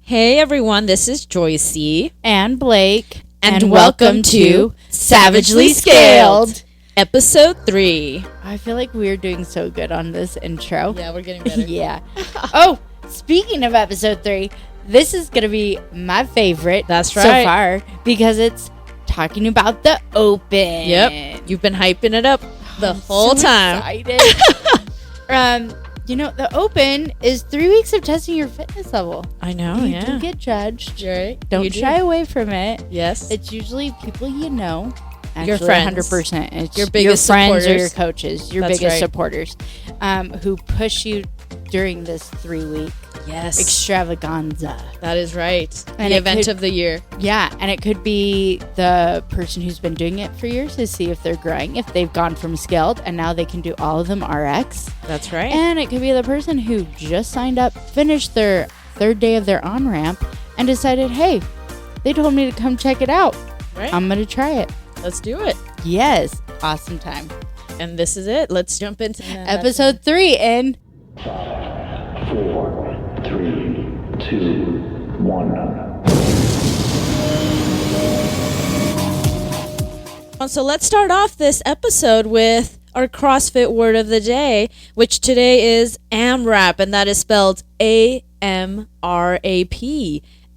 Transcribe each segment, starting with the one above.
Hey everyone, this is Joycey and Blake, and welcome to Savagely Scaled, episode 3. I feel like we're doing so good on this intro. Yeah, we're getting better. Yeah. Oh, speaking of episode 3, this is going to be my favorite so far because it's talking about the open. Yep, you've been hyping it up the whole time. Excited. The open is 3 weeks of testing your fitness level. I know, you do get judged. Right. Don't shy away from it. Yes. It's usually people you know. Actually, your friends. 100%. It's your biggest friends supporters. Or your coaches, your biggest supporters, who push you during this 3-week extravaganza. That is right. And the event of the year. Yeah, and it could be the person who's been doing it for years to see if they're growing, if they've gone from scaled and now they can do all of them RX. That's right. And it could be the person who just signed up, finished their third day of their on-ramp, and decided, hey, they told me to come check it out. Right. I'm going to try it. Let's do it. Yes. Awesome time. And this is it. Let's jump into episode 3 in 5, 4, 3, 2, 1. So let's start off this episode with our CrossFit word of the day, which today is AMRAP, and that is spelled AMRAP.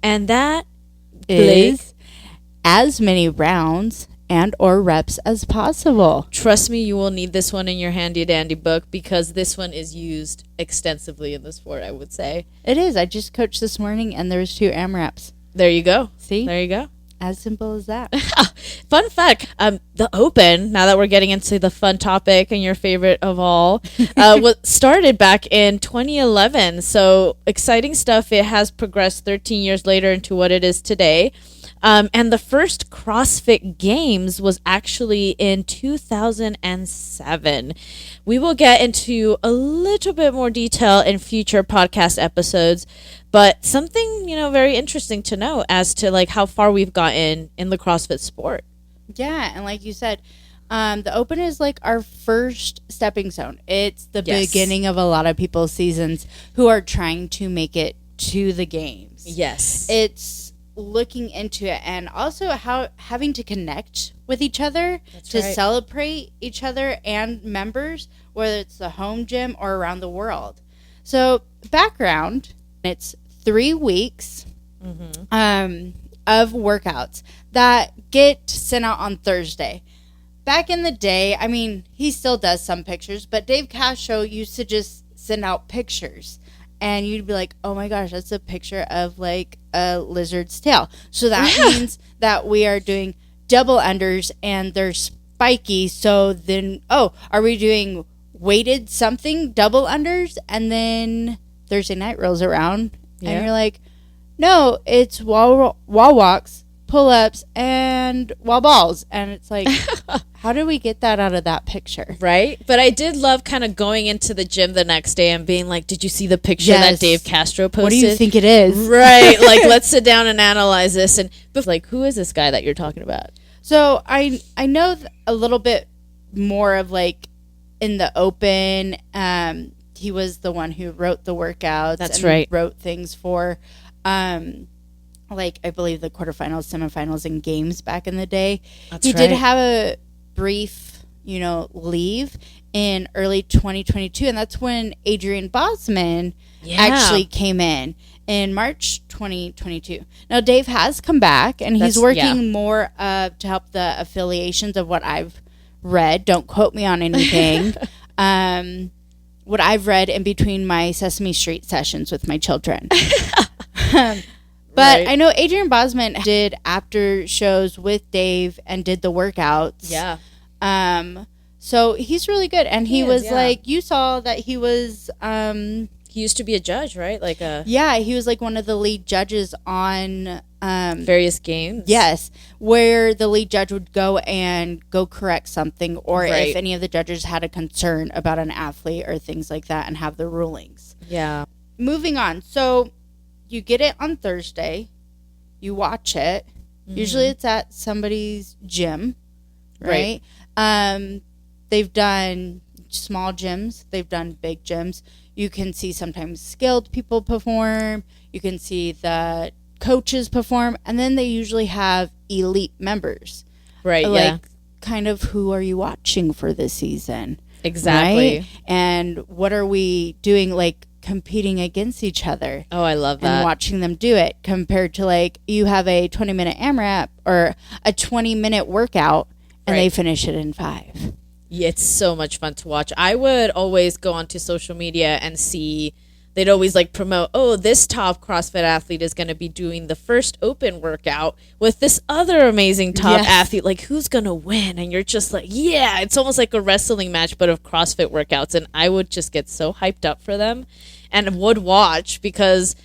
And that is as many rounds and or reps as possible. Trust me, you will need this one in your handy dandy book because this one is used extensively in the sport, I would say. It is. I just coached this morning and there's 2 AMRAPs. There you go. See? There you go. As simple as that. Fun fact, the Open, now that we're getting into the fun topic and your favorite of all, was started back in 2011. So exciting stuff. It has progressed 13 years later into what it is today. And the first CrossFit Games was actually in 2007. We will get into a little bit more detail in future podcast episodes, but something, very interesting to know as to like how far we've gotten in the CrossFit sport. Yeah, and like you said, the Open is like our first stepping stone. It's the beginning of a lot of people's seasons who are trying to make it to the games. Yes. It's looking into it and also having to connect with each other celebrate each other and members, whether it's the home gym or around the world. So background, it's 3 weeks of workouts that get sent out on Thursday. Back in the day, he still does some pictures, but Dave Castro used to just send out pictures. And you'd be like, oh my gosh, that's a picture of like a lizard's tail. So that means that we are doing double unders and they're spiky. So then, are we doing weighted something, double unders? And then Thursday night rolls around and you're like, no, it's wall walks, pull-ups, and wall balls. And it's like, how did we get that out of that picture? Right? But I did love kind of going into the gym the next day and being like, did you see the picture that Dave Castro posted? What do you think it is? Right. Like, let's sit down and analyze this. And like, who is this guy that you're talking about? So I know a little bit more of like in the Open. He was the one who wrote the workouts. That's right. Wrote things for like I believe the quarterfinals, semifinals, and games back in the day. He did have a brief, leave in early 2022, and that's when Adrian Bosman actually came in March 2022. Now Dave has come back, and he's working more to help the affiliations of what I've read. Don't quote me on anything. What I've read in between my Sesame Street sessions with my children. But I know Adrian Bosman did after shows with Dave and did the workouts. Yeah. So he's really good. And he was like, you saw that he was... he used to be a judge, right? Yeah, he was like one of the lead judges on... various games. Yes, where the lead judge would go correct something, or if any of the judges had a concern about an athlete or things like that and have the rulings. Yeah. Moving on. So... you get it on Thursday. You watch it. Mm-hmm. Usually it's at somebody's gym, right? They've done small gyms. They've done big gyms. You can see sometimes skilled people perform. You can see the coaches perform. And then they usually have elite members. Right, like, kind of who are you watching for this season? Exactly. Right? And what are we doing, like, competing against each other? Oh, I love that. And watching them do it compared to, like, you have a 20-minute AMRAP or a 20-minute workout and they finish it in 5. Yeah, it's so much fun to watch. I would always go onto social media and see, they'd always like promote, oh, this top CrossFit athlete is going to be doing the first open workout with this other amazing top athlete. Like, who's going to win? And you're just like, yeah, it's almost like a wrestling match, but of CrossFit workouts. And I would just get so hyped up for them and would watch, because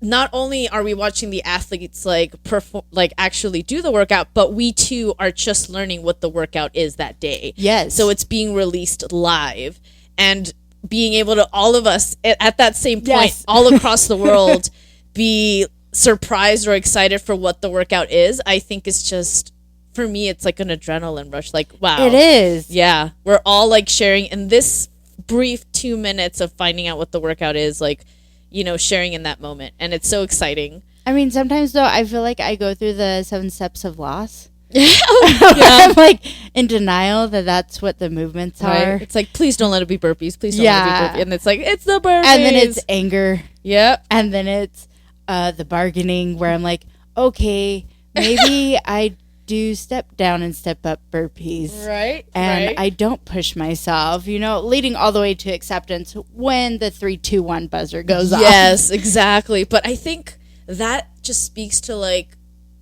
not only are we watching the athletes like perform, like actually do the workout, but we too are just learning what the workout is that day. Yes. So it's being released live, and being able to, all of us at that same point, all across the world, be surprised or excited for what the workout is, I think is just, for me, it's like an adrenaline rush. Like, wow. It is. Yeah. We're all like sharing in this brief 2 minutes of finding out what the workout is, like, you know, sharing in that moment. And it's so exciting. I mean, sometimes though, I feel like I go through the 7 steps of loss. Yeah. I'm like in denial that that's what the movements are. It's like, please don't let it be burpees. Please don't let it be burpees. And it's like, it's the burpees. And then it's anger. Yep. And then it's the bargaining where I'm like, okay, maybe I do step down and step up burpees. Right. And I don't push myself, you know, leading all the way to acceptance when the 3, 2, 1 buzzer goes off. Yes, exactly. But I think that just speaks to like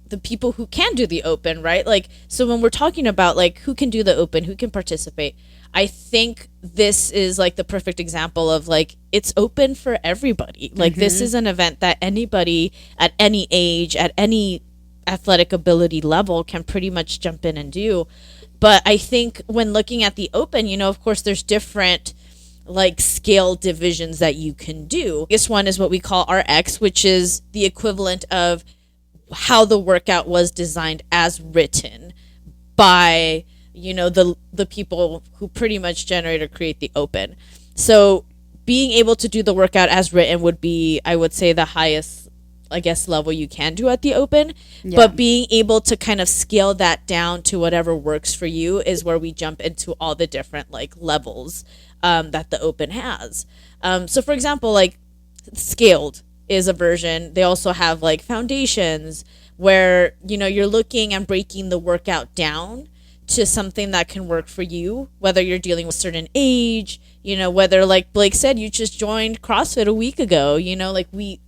the people who can do the open, right? Like, so when we're talking about like who can do the open, who can participate, I think this is like the perfect example of like, it's open for everybody. Like, this is an event that anybody at any age, at any athletic ability level can pretty much jump in and do. But I think when looking at the open, you know, of course there's different like scale divisions that you can do. This one is what we call RX, which is the equivalent of how the workout was designed as written by, you know, the people who pretty much generate or create the open. So being able to do the workout as written would be, I would say, the highest, I guess, level you can do at the open. But being able to kind of scale that down to whatever works for you is where we jump into all the different like levels that the open has. So for example, like scaled is a version. They also have like foundations where, you know, you're looking and breaking the workout down to something that can work for you, whether you're dealing with certain age, you know, whether, like Blake said, you just joined CrossFit a week ago, you know, like we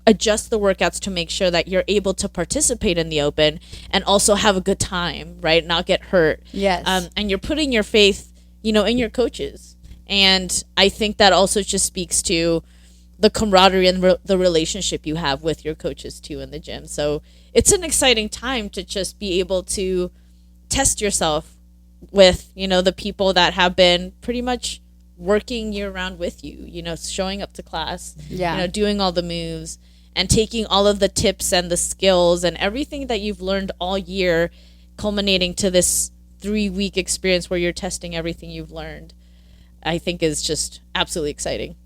adjust the workouts to make sure that you're able to participate in the open and also have a good time, right? Not get hurt. Yes. And you're putting your faith, you know, in your coaches. And I think that also just speaks to the camaraderie and the relationship you have with your coaches too in the gym. So it's an exciting time to just be able to test yourself with, you know, the people that have been pretty much working year round with you, you know, showing up to class, you know, doing all the moves and taking all of the tips and the skills and everything that you've learned all year, culminating to this 3-week experience where you're testing everything you've learned, I think is just absolutely exciting.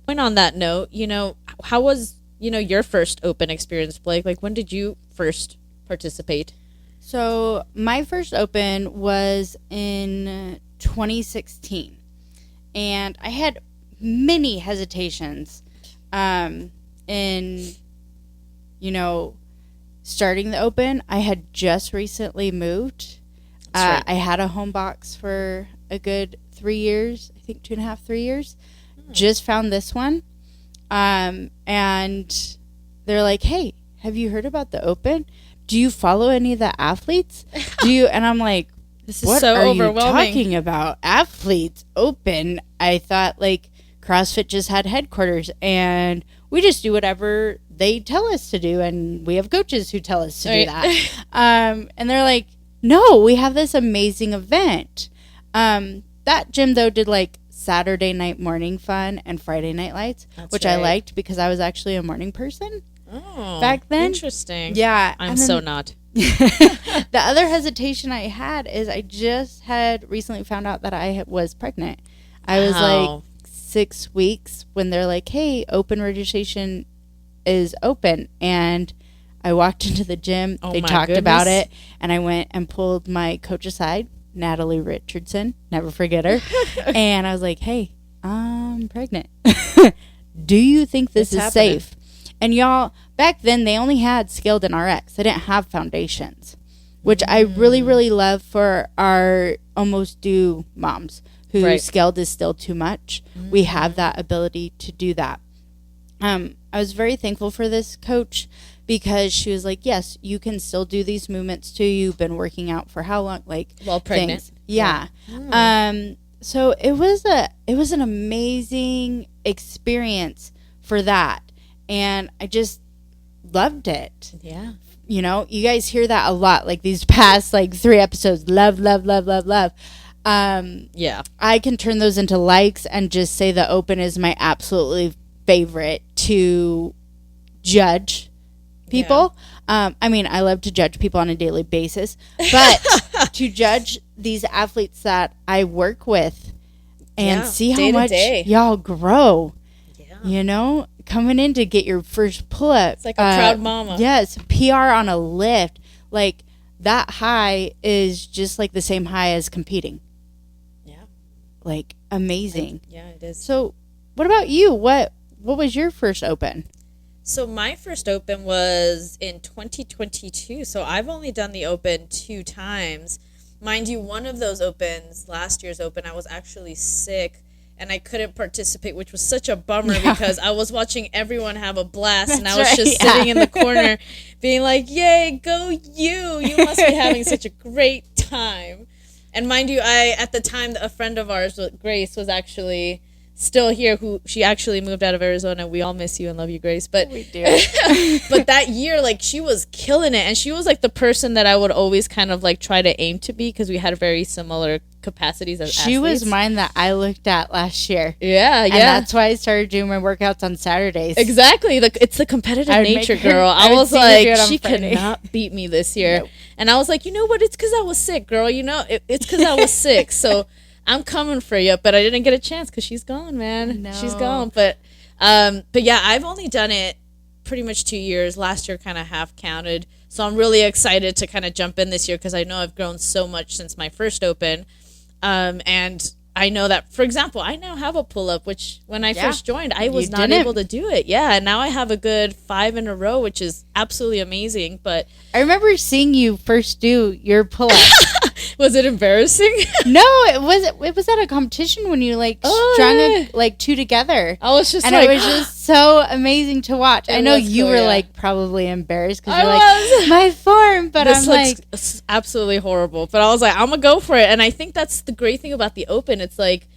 And on that note, you know, how was, you know, your first open experience, Blake? Like, when did you first participate? So my first open was in 2016. And I had many hesitations in, you know, starting the open. I had just recently moved. Right. I had a home box for a good 3 years, I think 2.5, 3 years. Just found this one. And they're like, hey, have you heard about the open? Do you follow any of the athletes? Do you? And I'm like, this is what so are overwhelming. you talking about? Athletes open? I thought like CrossFit just had headquarters and we just do whatever they tell us to do, and we have coaches who tell us to do that. And they're like, no, we have this amazing event. That gym though did like Saturday night morning fun and Friday night lights, which I liked because I was actually a morning person back then. Interesting. Yeah. I'm so not. The other hesitation I had is I just had recently found out that I was pregnant. I was like 6 weeks when they're like, hey, open registration is open. And I walked into the gym. They talked about it. And I went and pulled my coach aside, Natalie Richardson. Never forget her. And I was like, hey, I'm pregnant. Do you think this is safe? And y'all, back then, they only had Scaled and RX. They didn't have foundations, which I really, really love for our almost due moms who Scaled is still too much. We have that ability to do that. I was very thankful for this coach because she was like, yes, you can still do these movements too. You've been working out for how long? Like, while pregnant. Things. Yeah. So it was an amazing experience for that. And I just loved it. Yeah. You know, you guys hear that a lot, like these past like 3 episodes, love, love, love, love, love. Yeah. I can turn those into likes and just say the open is my absolutely favorite to judge people. Yeah. I mean, I love to judge people on a daily basis, but to judge these athletes that I work with and see how much y'all grow, you know, coming in to get your first pull-up. It's like a proud mama. Yes, PR on a lift. Like, that high is just like the same high as competing. Yeah. Like, amazing. Yeah, it is. So, what about you? What was your first open? So my first open was in 2022. So I've only done the open 2 times. Mind you, one of those opens, last year's open, I was actually sick and I couldn't participate, which was such a bummer because I was watching everyone have a blast and I was just sitting in the corner being like, yay, go you. You must be having such a great time. And mind you, at the time, a friend of ours, Grace, was actually still here, who she actually moved out of Arizona. We all miss you and love you, Grace. But we do. But that year, like, she was killing it, and she was like the person that I would always kind of like try to aim to be because we had very similar capacities as athletes. She was mine that I looked at last year. Yeah. And that's why I started doing my workouts on Saturdays. Exactly. It's the competitive nature, girl. I was like, she cannot beat me this year. Nope. And I was like, you know what? It's because I was sick, girl. You know, it's because I was sick. So I'm coming for you, but I didn't get a chance because she's gone, man. No. She's gone. But yeah, I've only done it pretty much 2 years. Last year kind of half counted. So I'm really excited to kind of jump in this year because I know I've grown so much since my first open. And I know that, for example, I now have a pull-up, which when I first joined, I was not able to do it. Yeah, and now I have a good 5 in a row, which is absolutely amazing. But I remember seeing you first do your pull-up. Was it embarrassing? No, it was at a competition when you strung like 2 together. I was just and it was just so amazing to watch. I know you were like probably embarrassed because you're like, my form, but this I'm looks like absolutely horrible. But I was like, I'm gonna go for it, and I think that's the great thing about the open. It's like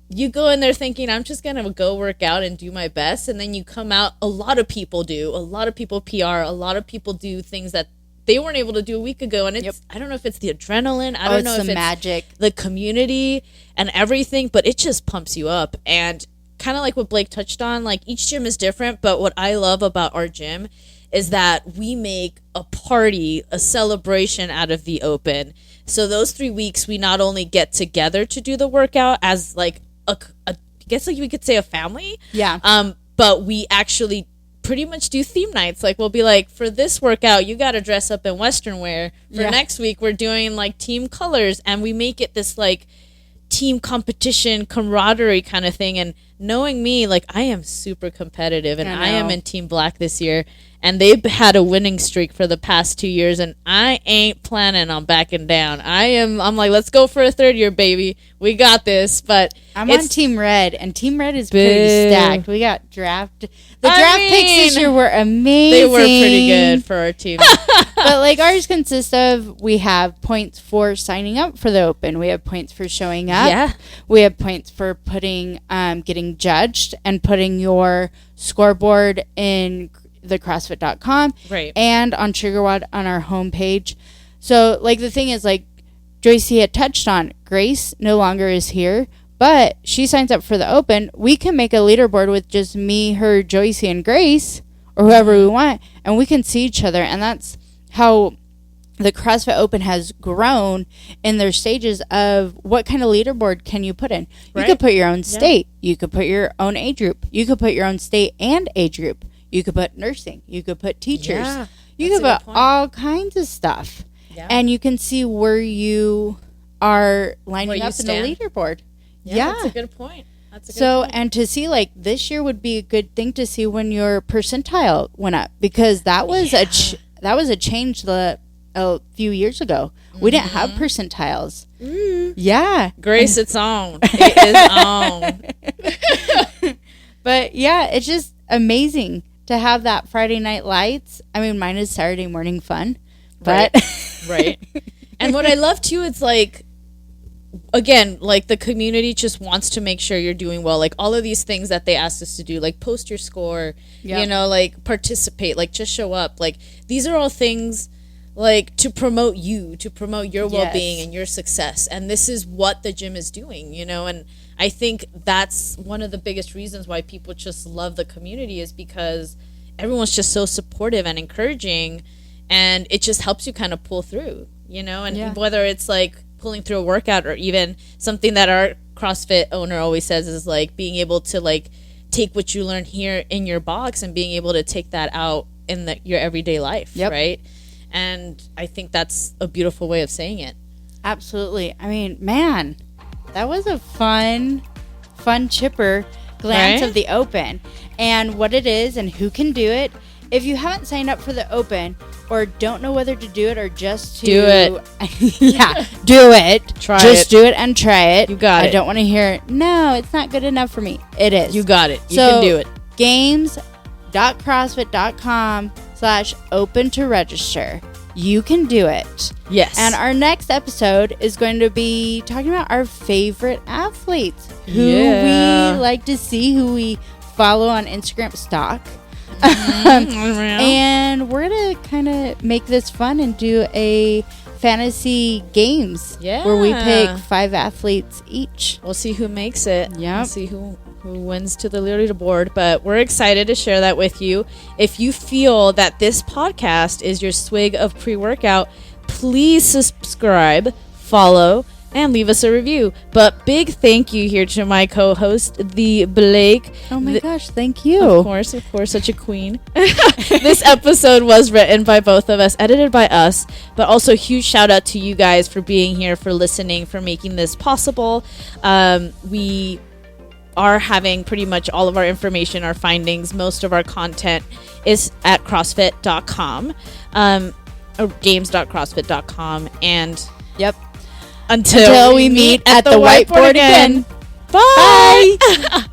you go in there thinking I'm just gonna go work out and do my best, and then you come out. A lot of people do. A lot of people PR. A lot of people do things that they weren't able to do a week ago, and it's I don't know if it's the adrenaline, I don't know if it's magic, the community and everything, but it just pumps you up. And kind of like what Blake touched on, like each gym is different, but what I love about our gym is that we make a party, a celebration out of the open. So those 3 weeks, we not only get together to do the workout as like a I guess like we could say a family, but we actually pretty much do theme nights. Like we'll be like, for this workout you got to dress up in Western wear. For next week we're doing like team colors, and we make it this like team competition camaraderie kind of thing. And knowing me, like I am super competitive, and I am in Team Black this year, and they've had a winning streak for the past 2 years, and I ain't planning on backing down. I'm like, let's go for a 3rd year, baby. We got this. But I'm on Team Red, and Team Red is pretty stacked. We got draft. The draft picks this year were amazing. They were pretty good for our team. But like ours consists of, we have points for signing up for the open. We have points for showing up. Yeah. We have points for putting, getting judged and putting your scoreboard in the CrossFit.com. Right. And on TriggerWad on our homepage. So like the thing is, like Joycey had touched on, Grace no longer is here, but she signs up for the open. We can make a leaderboard with just me, her, Joycey, and Grace, or whoever we want, and we can see each other. And that's how the CrossFit Open has grown in their stages of what kind of leaderboard can you put in. You could put your own state. You could put your own age group. You could put your own state and age group. You could put nursing. You could put teachers. Yeah, you could put all kinds of stuff. Yeah. And you can see where you are lining Where you up in the stand. leaderboard. Yeah, that's a good point. That's a good So, point. and to see, like, this year would be a good thing to see when your percentile went up, because that was that was a change a few years ago. We didn't have percentiles. Yeah. Grace, it's on. It is on. But yeah, it's just amazing to have that Friday Night Lights. I mean, mine is Saturday morning fun, but Right. And what I love too, it's like, again, like the community just wants to make sure you're doing well. Like all of these things that they asked us to do, like post your score, you know, like participate, like just show up. Like these are all things like to promote you, to promote your well-being and your success. And this is what the gym is doing, you know, and I think that's one of the biggest reasons why people just love the community, is because everyone's just so supportive and encouraging, and it just helps you kind of pull through, you know, and whether it's like pulling through a workout, or even something that our CrossFit owner always says is like being able to like take what you learn here in your box and being able to take that out in your everyday life, right? And I think that's a beautiful way of saying it. Absolutely. I mean, man, that was a fun chipper glance of the Open and what it is and who can do it. If you haven't signed up for the Open, or don't know whether to do it or just to do it, do it. Just do it and try it. You got it. I don't want to hear, no, it's not good enough for me. It is. You got it. You can do it. Games.crossfit.com/open to register. You can do it. Yes. And our next episode is going to be talking about our favorite athletes, who we like to see, who we follow on Instagram stock. And we're going to kind of make this fun and do a fantasy games where we pick 5 athletes each. We'll see who makes it. Yeah. We'll see who wins to the leaderboard. But we're excited to share that with you. If you feel that this podcast is your swig of pre-workout, please subscribe, follow, and leave us a review. But big thank you here to my co-host, the Blake. Oh my gosh, thank you. Of course, such a queen. This episode was written by both of us, edited by us, but also huge shout out to you guys for being here, for listening, for making this possible. We are having pretty much all of our information, our findings, most of our content is at crossfit.com, or games.crossfit.com, and until we meet at the whiteboard again. Bye.